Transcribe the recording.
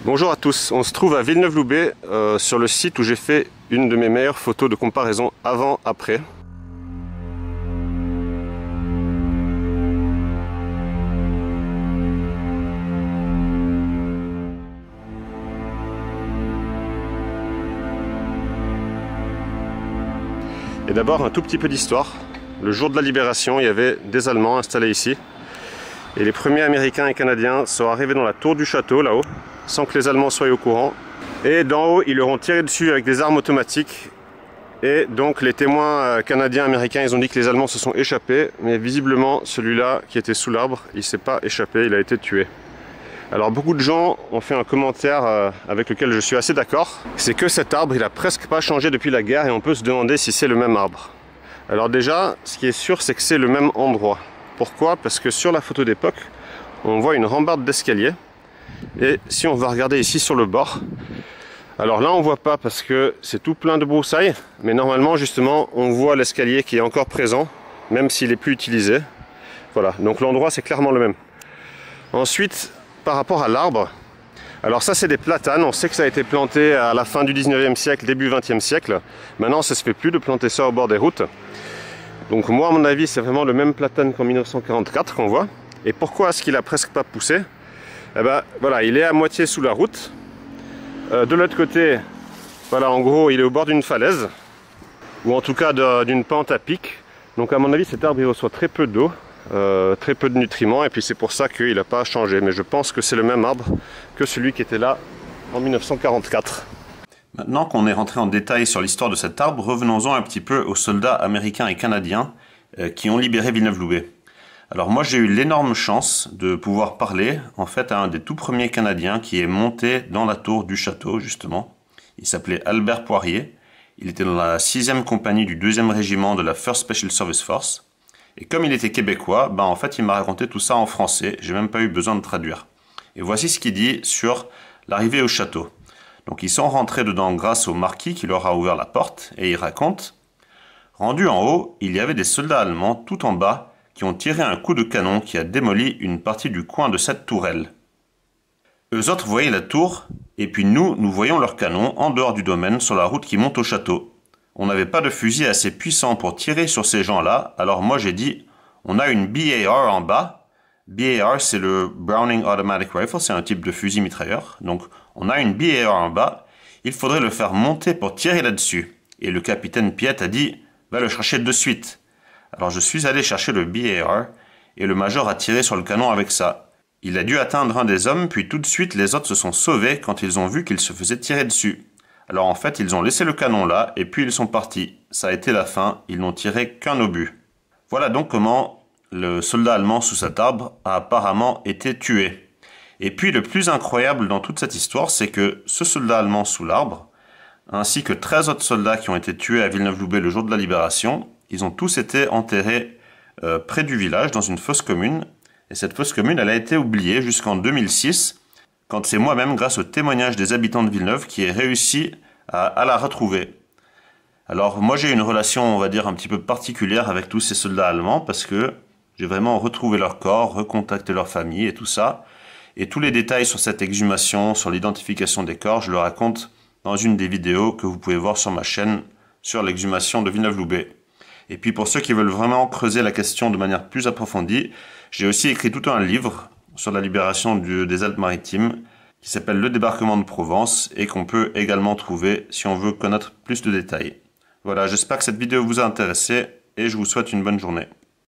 Bonjour à tous, on se trouve à Villeneuve-Loubet sur le site où j'ai fait une de mes meilleures photos de comparaison avant-après. Et d'abord un tout petit peu d'histoire. Le jour de la libération, il y avait des Allemands installés ici. Et les premiers Américains et Canadiens sont arrivés dans la tour du château, là-haut, sans que les Allemands soient au courant. Et d'en haut, ils leur ont tiré dessus avec des armes automatiques. Et donc les témoins canadiens, américains, ils ont dit que les Allemands se sont échappés. Mais visiblement, celui-là qui était sous l'arbre, il ne s'est pas échappé, il a été tué. Alors beaucoup de gens ont fait un commentaire avec lequel je suis assez d'accord. C'est que cet arbre, il a presque pas changé depuis la guerre et on peut se demander si c'est le même arbre. Alors déjà, ce qui est sûr, c'est que c'est le même endroit. Pourquoi? Parce que sur la photo d'époque, on voit une rambarde d'escalier. Et si on va regarder ici sur le bord, alors là on voit pas parce que c'est tout plein de broussailles. Mais normalement justement, on voit l'escalier qui est encore présent, même s'il est plus utilisé. Voilà, donc l'endroit c'est clairement le même. Ensuite, par rapport à l'arbre, alors ça c'est des platanes, on sait que ça a été planté à la fin du 19e siècle, début 20e siècle. Maintenant ça se fait plus de planter ça au bord des routes. Donc moi à mon avis c'est vraiment le même platane qu'en 1944 qu'on voit. Et pourquoi est-ce qu'il a presque pas poussé? Eh ben voilà, il est à moitié sous la route. De l'autre côté, voilà, en gros il est au bord d'une falaise, ou en tout cas d'une pente à pic. Donc à mon avis cet arbre il reçoit très peu d'eau. Très peu de nutriments et puis c'est pour ça qu'il n'a pas changé, mais je pense que c'est le même arbre que celui qui était là en 1944. Maintenant qu'on est rentré en détail sur l'histoire de cet arbre, revenons-en un petit peu aux soldats américains et canadiens qui ont libéré Villeneuve-Loubet. Alors moi j'ai eu l'énorme chance de pouvoir parler en fait à un des tout premiers Canadiens qui est monté dans la tour du château justement. Il s'appelait Albert Poirier, il était dans la 6e compagnie du 2e régiment de la 1st Special Service Force. Et comme il était québécois, en fait il m'a raconté tout ça en français, j'ai même pas eu besoin de traduire. Et voici ce qu'il dit sur l'arrivée au château. Donc ils sont rentrés dedans grâce au marquis qui leur a ouvert la porte, et il raconte: rendu en haut, il y avait des soldats allemands tout en bas qui ont tiré un coup de canon qui a démoli une partie du coin de cette tourelle. Eux autres voyaient la tour, et puis nous voyons leurs canons en dehors du domaine sur la route qui monte au château. On n'avait pas de fusil assez puissant pour tirer sur ces gens-là, alors moi j'ai dit, on a une BAR en bas. BAR c'est le Browning Automatic Rifle, c'est un type de fusil mitrailleur. Donc on a une BAR en bas, il faudrait le faire monter pour tirer là-dessus. Et le capitaine Piet a dit, va le chercher de suite. Alors je suis allé chercher le BAR, et le major a tiré sur le canon avec ça. Il a dû atteindre un des hommes, puis tout de suite les autres se sont sauvés quand ils ont vu qu'il se faisait tirer dessus. Alors en fait, ils ont laissé le canon là, et puis ils sont partis. Ça a été la fin, ils n'ont tiré qu'un obus. Voilà donc comment le soldat allemand sous cet arbre a apparemment été tué. Et puis le plus incroyable dans toute cette histoire, c'est que ce soldat allemand sous l'arbre, ainsi que 13 autres soldats qui ont été tués à Villeneuve-Loubet le jour de la libération, ils ont tous été enterrés près du village, dans une fosse commune. Et cette fosse commune, elle a été oubliée jusqu'en 2006, quand c'est moi-même, grâce au témoignage des habitants de Villeneuve, qui ai réussi à la retrouver. Alors moi j'ai une relation, on va dire, un petit peu particulière avec tous ces soldats allemands, parce que j'ai vraiment retrouvé leur corps, recontacté leur famille et tout ça. Et tous les détails sur cette exhumation, sur l'identification des corps, je le raconte dans une des vidéos que vous pouvez voir sur ma chaîne sur l'exhumation de Villeneuve-Loubet. Et puis pour ceux qui veulent vraiment creuser la question de manière plus approfondie, j'ai aussi écrit tout un livre sur la libération des Alpes-Maritimes, qui s'appelle Le débarquement de Provence, et qu'on peut également trouver si on veut connaître plus de détails. Voilà, j'espère que cette vidéo vous a intéressé, et je vous souhaite une bonne journée.